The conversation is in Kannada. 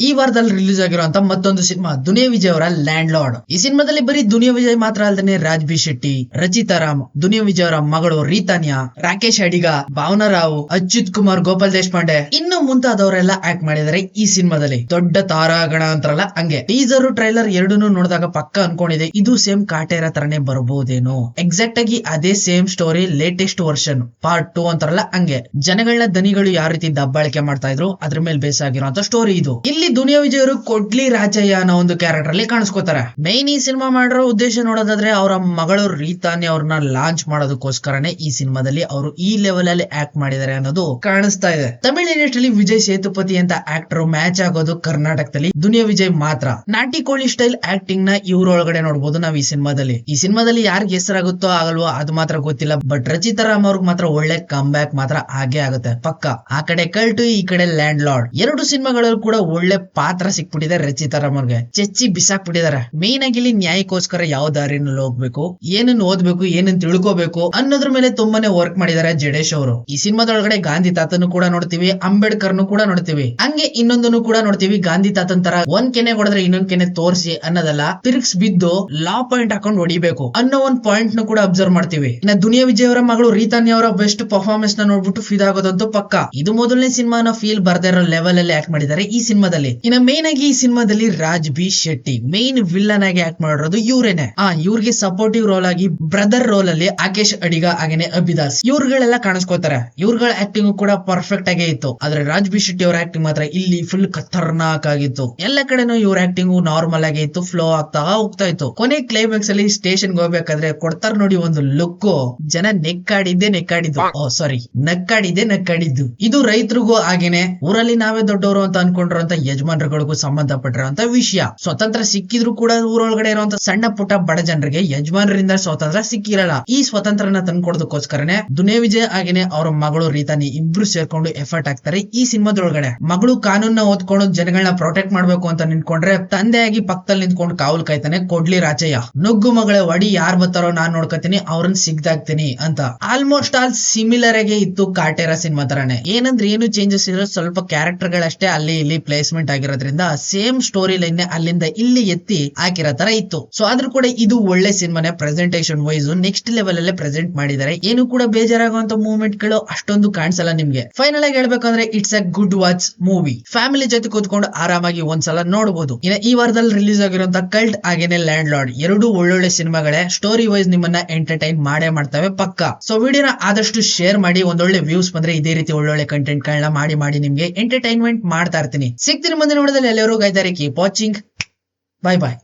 ಈ ವಾರದಲ್ಲಿ ರಿಲೀಸ್ ಆಗಿರುವಂತ ಮತ್ತೊಂದು ಸಿನಿಮಾ ದುನಿಯಾ ವಿಜಯ್ ಅವರ ಲ್ಯಾಂಡ್ ಲಾರ್ಡ್. ಈ ಸಿನಿಮಾದಲ್ಲಿ ಬರೀ ದುನಿಯಾ ವಿಜಯ್ ಮಾತ್ರ ಅಲ್ಲದೆ ರಾಜ್ ಬಿ ಶೆಟ್ಟಿ, ರಚಿತಾ ರಾಮ್, ದುನಿಯಾ ವಿಜಯ್ ಅವರ ಮಗಳು ರೀತಾನ್ಯಾ, ರಾಕೇಶ್ ಅಡಿಗ, ಭಾವನಾ ರಾವ್, ಅಚ್ಯುತ್ ಕುಮಾರ್, ಗೋಪಾಲ್ ದೇಶಪಾಂಡೆ ಇನ್ನು ಮುಂತಾದವರೆಲ್ಲ ಆಕ್ಟ್ ಮಾಡಿದ್ದಾರೆ ಈ ಸಿನಿಮಾದಲ್ಲಿ. ದೊಡ್ಡ ತಾರಾಗಣ ಅಂತಾರಲ್ಲ ಹಂಗೆ. ಟೀಸರ್ ಟ್ರೈಲರ್ ಎರಡನ್ನೂ ನೋಡಿದಾಗ ಪಕ್ಕ ಅನ್ಕೊಂಡಿದೆ ಇದು ಸೇಮ್ ಕಾಟೇರ ತರನೇ ಬರಬಹುದೇನೋ. ಎಕ್ಸಾಕ್ಟ್ ಆಗಿ ಅದೇ same story latest version part 2 ಅಂತಾರಲ್ಲ ಹಂಗೆ. ಜನಗಳನ್ನ ದನಿಗಳು ಯಾವ ರೀತಿ ದಬ್ಬಾಳಿಕೆ ಮಾಡ್ತಾ ಇದ್ರು ಅದ್ರ ಮೇಲೆ ಬೇಸ್ ಆಗಿರುವಂತ ಸ್ಟೋರಿ ಇದು. ಇಲ್ಲಿ ದುನಿಯಾ ವಿಜಯ್ ಅವರು ಕೊಡ್ಲಿ ರಾಜಯ್ಯ ಅನ್ನೋ ಒಂದು ಕ್ಯಾರೆಕ್ಟರ್ ಅಲ್ಲಿ ಕಾಣಿಸ್ಕೋತಾರೆ. ಮೇನ್ ಈ ಸಿನಿಮಾ ಮಾಡಿರೋ ಉದ್ದೇಶ ನೋಡೋದಾದ್ರೆ ಅವರ ಮಗಳು ರೀತಾನ್ಯಾ ಅವ್ರನ್ನ ಲಾಂಚ್ ಮಾಡೋದಕ್ಕೋಸ್ಕರನೇ ಈ ಸಿನಿಮಾದಲ್ಲಿ ಅವರು ಈ ಲೆವೆಲ್ ಅಲ್ಲಿ ಆಕ್ಟ್ ಮಾಡಿದ್ದಾರೆ ಅನ್ನೋದು ಕಾಣಿಸ್ತಾ ಇದೆ. ತಮಿಳ್ ಇಂಡಸ್ಟ್ರಿಯಲ್ಲಿ ವಿಜಯ್ ಸೇತುಪತಿ ಅಂತ ಆಕ್ಟರ್ ಮ್ಯಾಚ್ ಆಗೋದು ಕರ್ನಾಟಕದಲ್ಲಿ ದುನಿಯಾ ವಿಜಯ್ ಮಾತ್ರ. ನಾಟಿ ಕೋಳಿ ಸ್ಟೈಲ್ ಆಕ್ಟಿಂಗ್ ನ ಇವ್ರೊಳಗಡೆ ನೋಡಬಹುದು ನಾವ್ ಈ ಸಿನಿಮಾದಲ್ಲಿ. ಈ ಸಿನಿಮಾದಲ್ಲಿ ಯಾರಿಗೆ ಹೆಸರಾಗುತ್ತೋ ಆಗಲ್ವೋ ಅದು ಮಾತ್ರ ಗೊತ್ತಿಲ್ಲ. ಬಟ್ ರಚಿತಾ ರಾಮ್ ಅವ್ರಿಗೆ ಮಾತ್ರ ಒಳ್ಳೆ ಕಮ್ ಬ್ಯಾಕ್ ಮಾತ್ರ ಆಗೇ ಆಗುತ್ತೆ ಪಕ್ಕ. ಆ ಕಡೆ ಕಲ್ಟು ಈ ಕಡೆ ಲ್ಯಾಂಡ್ ಲಾರ್ಡ್ ಎರಡು ಸಿನಿಮಾಗಳಲ್ಲೂ ಕೂಡ ಒಳ್ಳೆ ಪಾತ್ರ ಸಿಕ್ಬಿಟ್ಟಿದೆ ರಚಿತಾ ರಾಮ್ ಅವ್ರಿಗೆ. ಚೆಚ್ಚಿ ಬಿಸಾಕ್ಬಿಟ್ಟಿದ್ದಾರೆ. ಮೇನ್ ಆಗಿ ಇಲ್ಲಿ ನ್ಯಾಯಕ್ಕೋಸ್ಕರ ಯಾವ ದಾರಿನಲ್ಲಿ ಹೋಗ್ಬೇಕು, ಏನನ್ನ ಓದ್ಬೇಕು, ಏನನ್ನ ತಿಳ್ಕೋಬೇಕು ಅನ್ನೋದ್ರ ಮೇಲೆ ತುಂಬಾನೇ ವರ್ಕ್ ಮಾಡಿದ್ದಾರೆ ಜಡೇಶ್ ಅವರು. ಈ ಸಿನಿಮಾದೊಳಗಡೆ ಗಾಂಧಿ ತಾತನು ಕೂಡ ನೋಡ್ತೀವಿ, ಅಂಬೇಡ್ಕರ್ನು ಕೂಡ ನೋಡ್ತೀವಿ, ಹಂಗೆ ಇನ್ನೊಂದನ್ನು ಕೂಡ ನೋಡ್ತೀವಿ. ಗಾಂಧಿ ತಾತನ್ ತರ ಒಂದ್ ಕೆನೆ ಹೊಡೆದ್ರೆ ಇನ್ನೊಂದ್ ಕೆನೆ ತೋರಿಸಿ ಅನ್ನೋದಲ್ಲ, ತಿರುಗ್ಸ್ ಬಿದ್ದು ಲಾ ಪಾಯಿಂಟ್ ಹಾಕೊಂಡು ಹೊಡಿಬೇಕು ಅನ್ನೋ ಒಂದ್ ಪಾಯಿಂಟ್ ನ ಕೂಡ ಅಬ್ಸರ್ವ್ ಮಾಡ್ತೀವಿ. ಇನ್ನ ದುನಿಯಾ ವಿಜಯ್ ಅವರ ಮಗಳು ರೀತಾನ್ಯಾ ಅವರ ಬೆಸ್ಟ್ ಪರ್ಫಾರ್ಮೆನ್ಸ್ ನ ನೋಡ್ಬಿಟ್ಟು ಫಿದಾಗೋದಂತೂ ಪಕ್ಕ. ಇದು ಮೊದಲನೇ ಸಿನಿಮಾನ ಫೀಲ್ ಬರ್ದೇ ಇರೋ ಲೆವೆಲ್ ಅಲ್ಲಿ ಆಕ್ಟ್ ಮಾಡಿದ್ದಾರೆ ಈ ಸಿನಿಮಾದಲ್ಲಿ. ಇನ್ನ ಮೇನ್ ಆಗಿ ಈ ಸಿನಿಮಾದಲ್ಲಿ Raj B Shetty main villain ಆಗಿ ಆಕ್ಟ್ ಮಾಡಿರೋದು ಇವ್ರೇನೆ. ಇವ್ರಿಗೆ ಸಪೋರ್ಟಿವ್ ರೋಲ್ ಆಗಿ ಬ್ರದರ್ ರೋಲ್ ಅಲ್ಲಿ ರಾಕೇಶ್ ಅಡಿಗ ಹಾಗೇನೆ ಅಭಿದಾಸ್ ಇವ್ರುಗಳೆಲ್ಲ ಕಾಣಿಸ್ಕೋತಾರೆ. ಇವ್ರಗಳ ಆಕ್ಟಿಂಗ್ ಕೂಡ ಪರ್ಫೆಕ್ಟ್ ಆಗೇ ಇತ್ತು. ಆದ್ರೆ ರಾಜ್ ಬಿ ಶೆಟ್ಟಿ ಅವರ ಆಕ್ಟಿಂಗ್ ಮಾತ್ರ ಇಲ್ಲಿ ಫುಲ್ ಖತರ್ನಾಕ್ ಆಗಿತ್ತು. ಎಲ್ಲ ಕಡೆನೂ ಇವ್ರ ಆಕ್ಟಿಂಗ್ ನಾರ್ಮಲ್ ಆಗೇ ಇತ್ತು, ಫ್ಲೋ ಆಗ್ತಾ ಹೋಗ್ತಾ ಇತ್ತು. ಕೊನೆ ಕ್ಲೈಮ್ಯಾಕ್ಸ್ ಅಲ್ಲಿ ಸ್ಟೇಷನ್ ಹೋಗ್ಬೇಕಾದ್ರೆ ಕೊಡ್ತಾರ ನೋಡಿ ಒಂದು ಲುಕ್, ಜನ ನಕ್ಕಾಡಿದ್ದು. ಇದು ರೈತರಿಗೂ ಹಾಗೇನೆ ಊರಲ್ಲಿ ನಾವೇ ದೊಡ್ಡವರು ಅಂತ ಅನ್ಕೊಂಡಿರುವಂತ ಯಜಮಾನರುಗಳಿಗೂ ಸಂಬಂಧಪಟ್ಟಿರುವಂತ ವಿಷಯ. ಸ್ವತಂತ್ರ ಸಿಕ್ಕಿದ್ರು ಕೂಡ ಊರೊಳಗಡೆ ಇರುವಂತ ಸಣ್ಣ ಪುಟ್ಟ ಬಡ ಜನರಿಗೆ ಯಜಮಾನರಿಂದ ಸ್ವತಂತ್ರ ಸಿಕ್ಕಿರಲ್ಲ. ಈ ಸ್ವತಂತ್ರನ ತಂದ್ಕೊಡೋದಕ್ಕೋಸ್ಕರನೇ ದುನಿಯಾ ವಿಜಯ್ ಹಾಗೇನೆ ಅವ್ರ ಮಗಳು ರೀತಾನಿ ಇಬ್ರು ಸೇರ್ಕೊಂಡು ಎಫರ್ಟ್ ಹಾಕ್ತಾರೆ ಈ ಸಿನಿಮಾದೊಳಗಡೆ. ಮಗಳು ಕಾನೂನ್ನ ಓದ್ಕೊಂಡು ಜನಗಳನ್ನ ಪ್ರೊಟೆಕ್ಟ್ ಮಾಡ್ಬೇಕು ಅಂತ ನಿಂತ್ಕೊಂಡ್ರೆ ತಂದೆಯಾಗಿ ಪಕ್ಕದಲ್ಲಿ ನಿಂತ್ಕೊಂಡು ಕಾವಲ್ ಕಾಯ್ತಾನೆ ಕೊಡ್ಲಿ ರಾಜಯ್ಯ. ನುಗ್ಗು ಮಗಳೇ ಒಡಿ, ಯಾರ್ ಬರ್ತಾರೋ ನಾನ್ ನೋಡ್ಕೊತೀನಿ, ಅವ್ರನ್ನ ಸಿಗ್ದಾಕ್ತೀನಿ ಅಂತ. ಆಲ್ಮೋಸ್ಟ್ ಆಲ್ ಸಿಮಿಲರ್ ಆಗಿ ಇತ್ತು ಕಾಟೇರ ಸಿನಿಮಾ ತರಾನೇ. ಏನಂದ್ರೆ ಏನು ಚೇಂಜಸ್ ಇರೋ ಸ್ವಲ್ಪ ಕ್ಯಾರೆಕ್ಟರ್ ಗಳಷ್ಟೇ ಅಲ್ಲಿ ಇಲ್ಲಿ ಪ್ಲೇಸ್ಮೆಂಟ್ ಆಗಿರೋದ್ರಿಂದ ಸೇಮ್ ಸ್ಟೋರಿ ಲೈನ್ ಅಲ್ಲಿಂದ ಇಲ್ಲಿ ಎತ್ತಿ ಹಾಕಿರೋ ತರ ಇತ್ತು. ಸೊ ಆದ್ರೂ ಕೂಡ ಇದು ಒಳ್ಳೆ ಸಿನಿಮಾನೇ. ಪ್ರೆಸೆಂಟೇಷನ್ ವೈಸ್ ನೆಕ್ಸ್ಟ್ ಲೆವೆಲ್ ಅಲ್ಲೇ ಪ್ರೆಸೆಂಟ್ ಮಾಡಿದ್ದಾರೆ. ಏನು ಕೂಡ ಬೇಜಾರಾಗುವಂತ ಮೂವ್ಮೆಂಟ್ ಗಳು ಅಷ್ಟೊಂದು ಕಾಣಿಸಲ್ಲ ನಿಮ್ಗೆ. ಫೈನಲ್ ಆಗಿ ಹೇಳ್ಬೇಕಂದ್ರೆ it's a good watch movie. Family ಜೊತೆ ಕೂತ್ಕೊಂಡು ಆರಾಮಾಗಿ ಒಂದ್ಸಲ ನೋಡಬಹುದು. ಇನ್ನ ಈ ವಾರದಲ್ಲಿ ರಿಲೀಸ್ ಆಗಿರುವಂತ ಕಲ್ಟ್ ಹಾಗೇನೆ ಲ್ಯಾಂಡ್ ಲಾರ್ಡ್ ಎರಡು ಒಳ್ಳೊಳ್ಳೆ ಸಿನಿಮಾಗಳೇ. ಸ್ಟೋರಿ ವೈಸ್ ನಿಮ್ಮನ್ನ ಎಂಟರ್ಟೈನ್ ಮಾಡೇ ಮಾಡ್ತವೆ ಪಕ್ಕ. ಸೊ ವಿಡಿಯೋನ ಆದಷ್ಟು ಶೇರ್ ಮಾಡಿ. ಒಂದೊಳ್ಳೆ ವ್ಯೂಸ್ ಬಂದ್ರೆ ಇದೇ ರೀತಿ ಒಳ್ಳೊಳ್ಳೆ ಕಂಟೆಂಟ್ ಗಳನ್ನ ಮಾಡಿ ನಿಮ್ಗೆ ಎಂಟರ್ಟೈನ್ಮೆಂಟ್ ಮಾಡ್ತಾ ಇರ್ತೀನಿ. ಸಿಗ್ತೀನಿ ಮುಂದಿನ ನೋಡೋದಲ್ಲಿ. ಎಲ್ಲರೂ ಗಾಯ್ತಾರೆ. Keep watching. ಬಾಯ್ ಬಾಯ್.